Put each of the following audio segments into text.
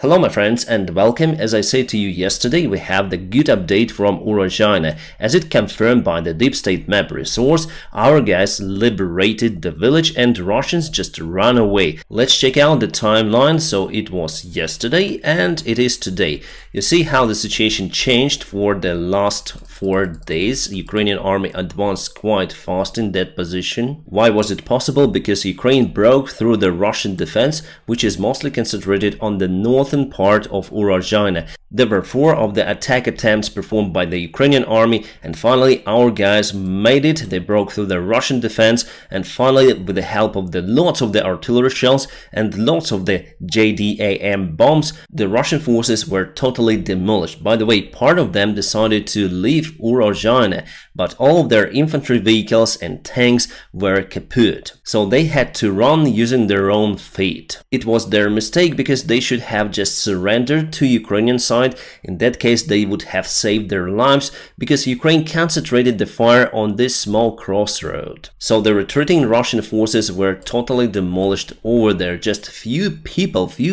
Hello my friends and welcome. As I said to you yesterday, we have the good update from Ruzzian. As it confirmed by the deep state map resource, our guys liberated the village and Russians just ran away. Let's check out the timeline. So it was yesterday and it is today. You see how the situation changed for the last 4 days. Ukrainian army advanced quite fast in that position. Why was it possible? Because Ukraine broke through the Russian defense, which is mostly concentrated on the northern part of Ruzzian. There were 4 of the attack attempts performed by the Ukrainian army, and finally our guys made it. They broke through the Russian defense, and finally, with the help of lots of the artillery shells and lots of the JDAM bombs, the Russian forces were totally demolished. By the way, part of them decided to leave Ruzzian, but all of their infantry vehicles and tanks were kaput. So they had to run using their own feet. It was their mistake because they should have just surrendered to Ukrainian side. In that case, they would have saved their lives because Ukraine concentrated the fire on this small crossroad. So the retreating Russian forces were totally demolished over there. Just few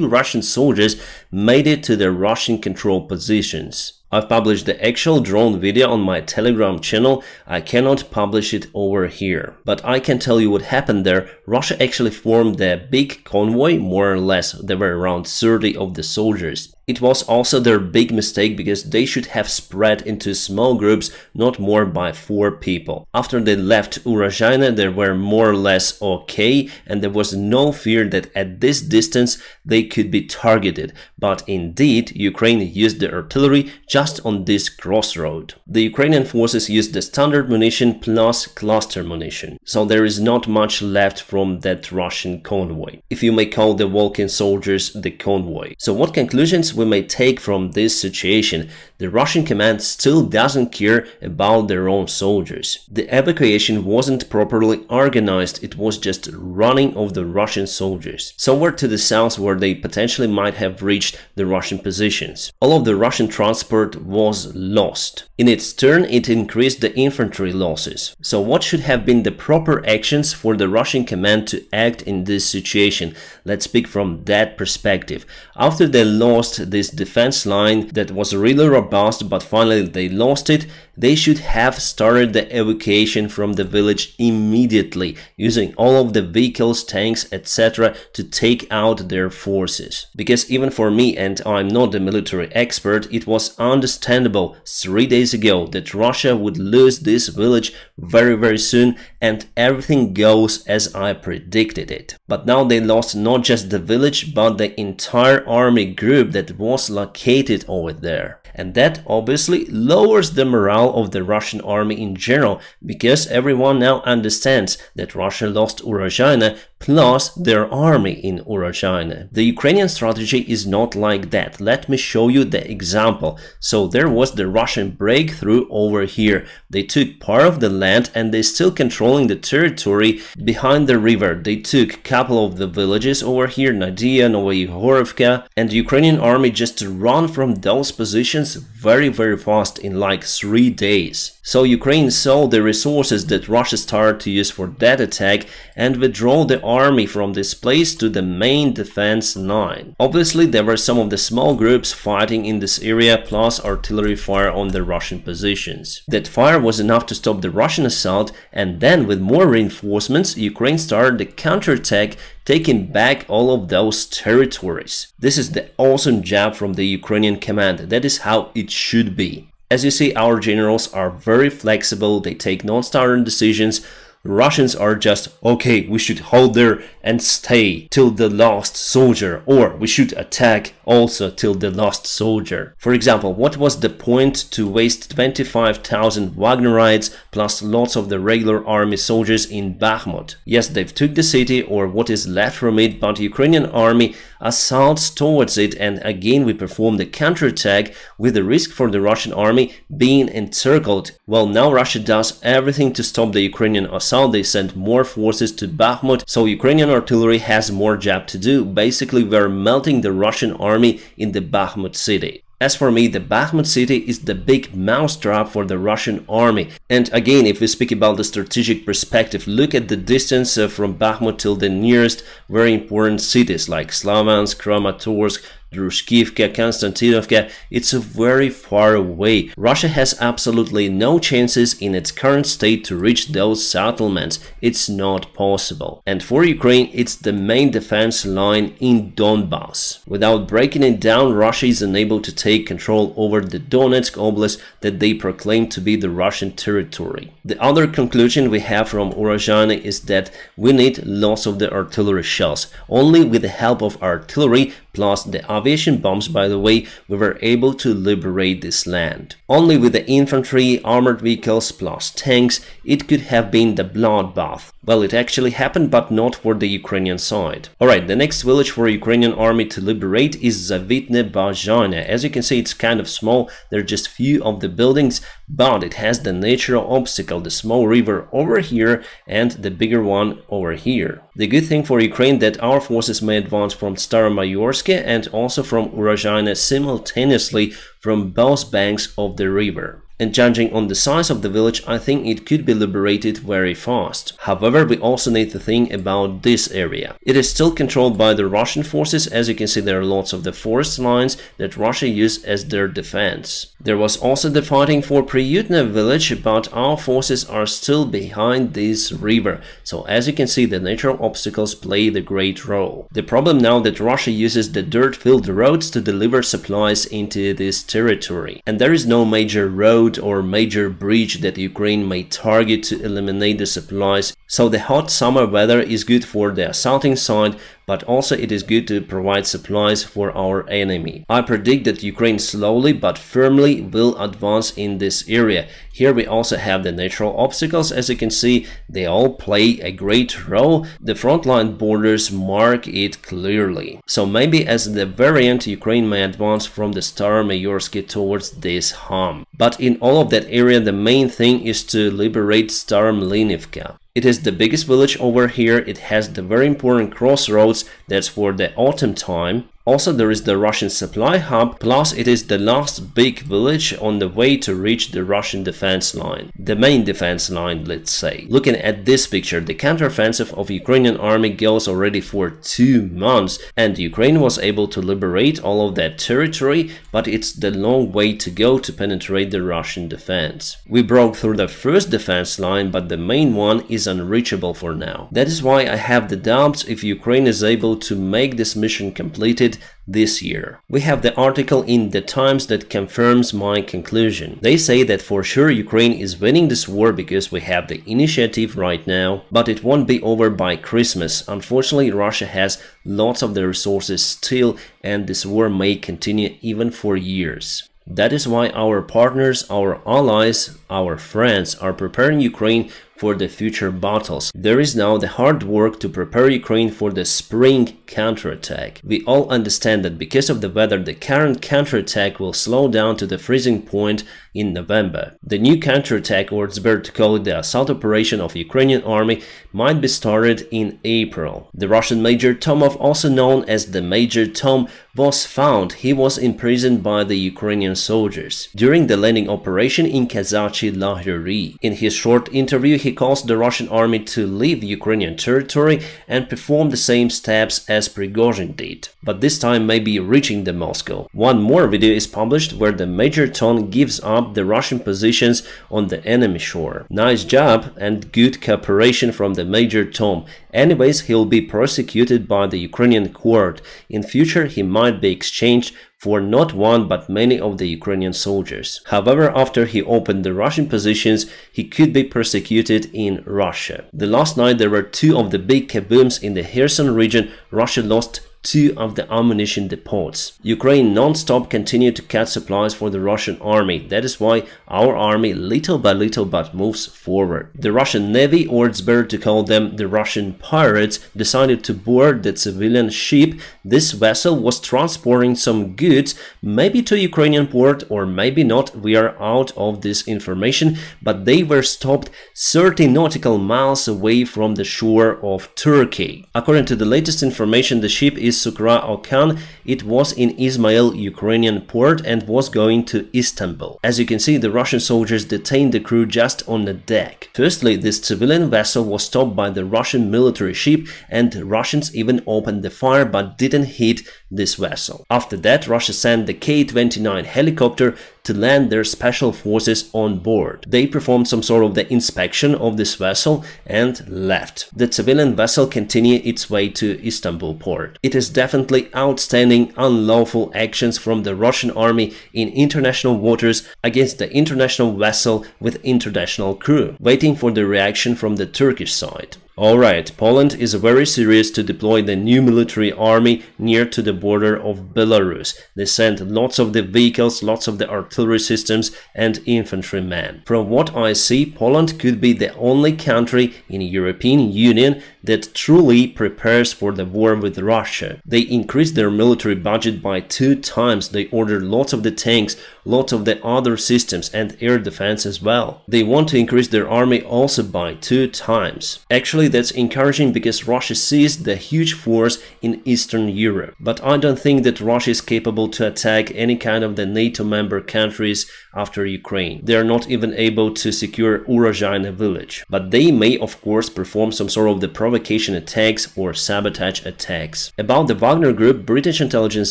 Russian soldiers made it to the Russian control positions. I've published the actual drone video on my Telegram channel. I cannot publish it over here, but I can tell you what happened there. Russia actually formed a big convoy, more or less. There were around 30 of the soldiers. It was also their big mistake because they should have spread into small groups, not more by 4 people. After they left Ruzzian, they were more or less okay, and there was no fear that at this distance they could be targeted. But indeed, Ukraine used the artillery just on this crossroad. The Ukrainian forces used the standard munition plus cluster munition, so there is not much left from that Russian convoy, if you may call the walking soldiers the convoy. So what conclusions we may take from this situation? The Russian command still doesn't care about their own soldiers. The evacuation wasn't properly organized, it was just running of the Russian soldiers somewhere to the south where they potentially might have reached the Russian positions. All of the Russian transport was lost. In its turn, it increased the infantry losses. So what should have been the proper actions for the Russian command to act in this situation? Let's speak from that perspective. After they lost this defense line that was really robust, but finally they lost it, they should have started the evacuation from the village immediately, using all of the vehicles, tanks, etc. to take out their forces. Because even for me, and I'm not a military expert, it was understandable 3 days ago that Russia would lose this village very soon, and everything goes as I predicted it. But now they lost not just the village, but the entire army group that was located over there. And that obviously lowers the morale of the Russian army in general, because everyone now understands that Russia lost Ruzzian plus their army in Ruzzian. The Ukrainian strategy is not like that. Let me show you the example. So there was the Russian breakthrough over here. They took part of the land and they're still controlling the territory behind the river. They took a couple of the villages over here, Nadia, Novoyehorovka, and the Ukrainian army just ran from those positions very fast in like 3 days. So Ukraine saw the resources that Russia started to use for that attack and withdraw the army from this place to the main defense line. Obviously, there were some of the small groups fighting in this area plus artillery fire on the Russian positions. That fire was enough to stop the Russian assault, and then with more reinforcements, Ukraine started the counterattack, taking back all of those territories. This is the awesome job from the Ukrainian command. That is how it should be. As you see, our generals are very flexible, they take non-starter decisions. Russians are just, okay, we should hold there and stay till the last soldier, or we should attack also till the last soldier. For example, what was the point to waste 25,000 Wagnerites plus lots of the regular army soldiers in Bakhmut? Yes, they've took the city or what is left from it, but Ukrainian army assaults towards it, and again we perform the counterattack with the risk for the Russian army being encircled. Well, now Russia does everything to stop the Ukrainian assault. They sent more forces to Bakhmut, so Ukrainian artillery has more job to do. Basically, we're melting the Russian army in the Bakhmut city. As for me, the Bakhmut city is the big mousetrap for the Russian army. And again, if we speak about the strategic perspective, look at the distance from Bakhmut till the nearest very important cities like Slavyansk, Kramatorsk, Drushkivka, Konstantinovka, it's very far away. Russia has absolutely no chances in its current state to reach those settlements. It's not possible. And for Ukraine, it's the main defense line in Donbass. Without breaking it down, Russia is unable to take control over the Donetsk Oblast that they proclaim to be the Russian territory. The other conclusion we have from Ruzzian is that we need lots of the artillery shells. Only with the help of artillery plus the aviation bombs, by the way, we were able to liberate this land. Only with the infantry, armored vehicles plus tanks, it could have been the bloodbath. Well, it actually happened, but not for the Ukrainian side. Alright, the next village for Ukrainian army to liberate is Davydov. As you can see, it's kind of small, there are just few of the buildings, but it has the natural obstacle, the small river over here and the bigger one over here. The good thing for Ukraine that our forces may advance from Staromayorsk and also from Ruzzian simultaneously from both banks of the river. And judging on the size of the village, I think it could be liberated very fast. However, we also need to think about this area. It is still controlled by the Russian forces. As you can see, there are lots of the forest lines that Russia used as their defense. There was also the fighting for Priyutna village, but our forces are still behind this river. So as you can see, the natural obstacles play the great role. The problem now that Russia uses the dirt-filled roads to deliver supplies into this territory. And there is no major road or major bridge that Ukraine may target to eliminate the supplies. So the hot summer weather is good for the assaulting side, but also it is good to provide supplies for our enemy. I predict that Ukraine slowly but firmly will advance in this area. Here we also have the natural obstacles. As you can see, they all play a great role. The frontline borders mark it clearly. So maybe as the variant, Ukraine may advance from the Staromayorsk towards this hump. But in all of that area, the main thing is to liberate Staromlinivka. It is the biggest village over here. It has the very important crossroads that's for the autumn time. Also, there is the Russian supply hub, plus it is the last big village on the way to reach the Russian defense line. The main defense line, let's say. Looking at this picture, the counteroffensive of Ukrainian army goes already for 2 months, and Ukraine was able to liberate all of that territory, but it's the long way to go to penetrate the Russian defense. We broke through the first defense line, but the main one is unreachable for now. That is why I have the doubts if Ukraine is able to make this mission completed this year. We have the article in the Times that confirms my conclusion. They say that for sure Ukraine is winning this war because we have the initiative right now, but it won't be over by Christmas. Unfortunately, Russia has lots of the resources still, and this war may continue even for years. That is why our partners, our allies, our friends are preparing Ukraine for the future battles. There is now the hard work to prepare Ukraine for the spring counterattack. We all understand that because of the weather, the current counterattack will slow down to the freezing point in November. The new counterattack, or it's better to call it the assault operation of Ukrainian army, might be started in April. The Russian Major Tomov, also known as the Major Tom, was found. He was imprisoned by the Ukrainian soldiers during the landing operation in Kazachi Lahiri. In his short interview, he calls the Russian army to leave Ukrainian territory and perform the same steps as Prigozhin did, but this time maybe reaching the Moscow. One more video is published where the Major Tom gives up the Russian positions on the enemy shore. Nice job and good cooperation from the Major Tom. Anyways, he'll be prosecuted by the Ukrainian court. In future, he might be exchanged for not one but many of the Ukrainian soldiers. However, after he opened the Russian positions, he could be persecuted in Russia. The last night there were 2 of the big kabooms in the Kherson region. Russia lost 2 of the ammunition depots. Ukraine non-stop continued to cut supplies for the Russian army. That is why our army little by little but moves forward. The Russian Navy, or it's better to call them the Russian pirates, decided to board the civilian ship. This vessel was transporting some goods, maybe to Ukrainian port or maybe not. We are out of this information, but they were stopped 30 nautical miles away from the shore of Turkey. According to the latest information, the ship is Sukra-Okan, it was in Ismail, Ukrainian port and was going to Istanbul. As you can see, the Russian soldiers detained the crew just on the deck. Firstly, this civilian vessel was stopped by the Russian military ship, and Russians even opened the fire but didn't hit this vessel. After that, Russia sent the K-29 helicopter to land their special forces on board. They performed some sort of the inspection of this vessel and left. The civilian vessel continued its way to Istanbul port. It is definitely outstanding unlawful actions from the Russian army in international waters against the international vessel with international crew, waiting for the reaction from the Turkish side. Alright, Poland is very serious to deploy the new military army near to the border of Belarus. They sent lots of the vehicles, lots of the artillery systems and infantrymen. From what I see, Poland could be the only country in the European Union that truly prepares for the war with Russia. They increased their military budget by 2 times. They ordered lots of the tanks, lots of the other systems and air defense as well. They want to increase their army also by 2 times. Actually, that's encouraging because Russia sees the huge force in Eastern Europe. But I don't think that Russia is capable to attack any kind of the NATO member countries after Ukraine. They are not even able to secure Urozhaina village. But they may of course perform some sort of the provocation attacks or sabotage attacks. About the Wagner group, British intelligence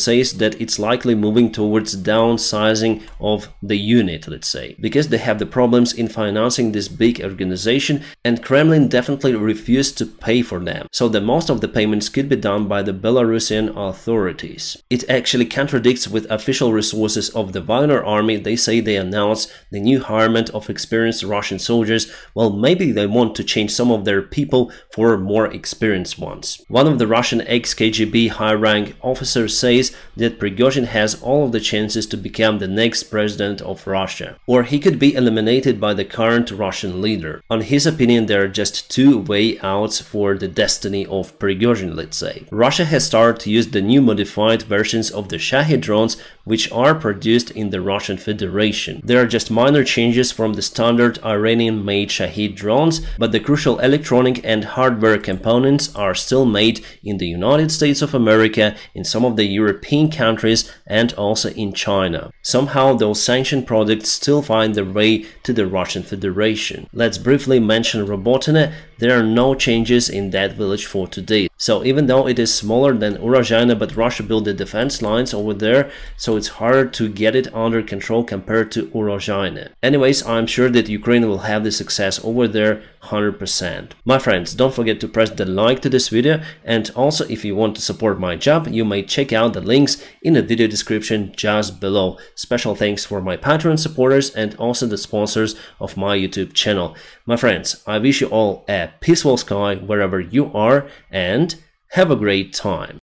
says that it's likely moving towards downsizing of the unit, let's say, because they have the problems in financing this big organization and Kremlin definitely refused to pay for them. So the most of the payments could be done by the Belarusian authorities. It actually contradicts with official resources of the Wagner army. They say they announced the new hirement of experienced Russian soldiers. Well, maybe they want to change some of their people for more experienced ones. One of the Russian ex-KGB high-rank officers says that Prigozhin has all of the chances to become the next president of Russia, or he could be eliminated by the current Russian leader. On his opinion, there are just 2 way outs for the destiny of Prigozhin, let's say. Russia has started to use the new modified versions of the Shahed drones, which are produced in the Russian Federation. There are just minor changes from the standard Iranian-made Shahed drones, but the crucial electronic and hardware components are still made in the United States of America, in some of the European countries and also in China. Somehow those sanctioned products still find their way to the Russian Federation. Let's briefly mention Robotyne. There are no changes in that village for today. So even though it is smaller than Urozhaina, but Russia built the defense lines over there, so it's harder to get it under control compared to Urozhaina. Anyways, I'm sure that Ukraine will have the success over there 100%. My friends, don't forget to press the like to this video, and also if you want to support my job, you may check out the links in the video description just below. Special thanks for my Patreon supporters and also the sponsors of my YouTube channel. My friends, I wish you all a peaceful sky wherever you are and have a great time.